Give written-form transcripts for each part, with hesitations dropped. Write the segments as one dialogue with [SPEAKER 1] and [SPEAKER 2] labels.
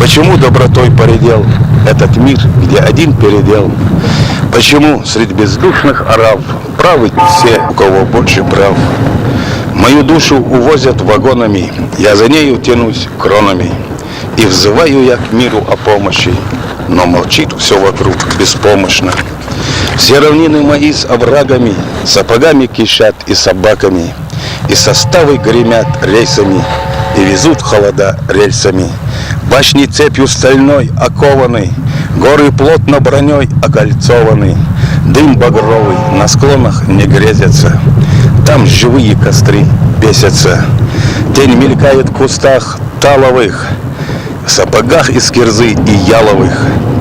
[SPEAKER 1] Почему добротой поредел этот мир, где один передел? Почему среди бездушных орав правы все, у кого больше прав? Мою душу увозят вагонами, я за нею тянусь кронами. И взываю я к миру о помощи, но молчит все вокруг беспомощно. Все равнины мои с оврагами, сапогами кишат и собаками, и составы гремят рейсами, и везут холода рельсами. Башни цепью стальной окованы, горы плотно броней окольцованы. Дым багровый на склонах не грезится, там живые костры бесятся. Тень мелькает в кустах таловых, в сапогах из кирзы и яловых.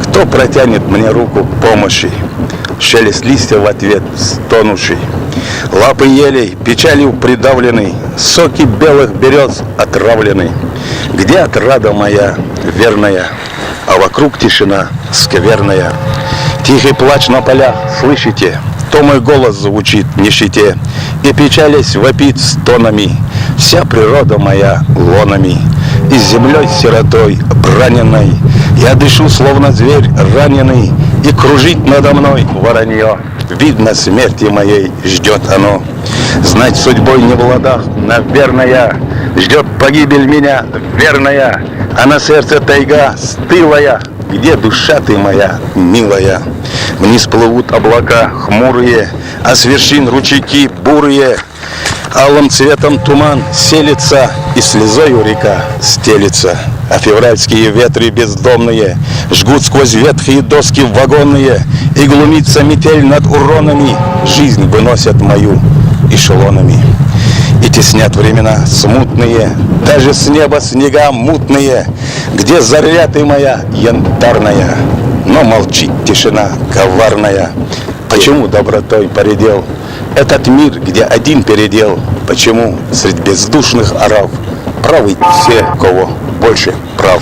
[SPEAKER 1] Кто протянет мне руку помощи? Шелест листьев в ответ стонущий. Лапы елей печалью придавлены, соки белых берез отравлены. Где отрада моя верная, а вокруг тишина скверная? Тихий плач на полях, слышите? То мой голос звучит в нищете, и печалясь вопит стонами вся природа моя лонами. И землей сиротой раненой я дышу, словно зверь раненый, и кружит надо мной воронье. Видно, смерти моей ждет оно. Знать судьбой не в ладах, наверное, ждет погибель меня верная, а на сердце тайга стылая. Где душа ты моя, милая? Вниз плывут облака хмурые, а с вершин ручейки бурые. Алым цветом туман селится, и слезою река стелится. А февральские ветры бездомные жгут сквозь ветхие доски вагонные, и глумится метель над уронами, жизнь выносят мою эшелонами. И теснят времена смутные, даже с неба снега мутные. Где заря ты моя янтарная, но молчит тишина коварная. Почему добротой поредел этот мир, где один передел? Почему среди бездушных орав правы все, у кого больше прав?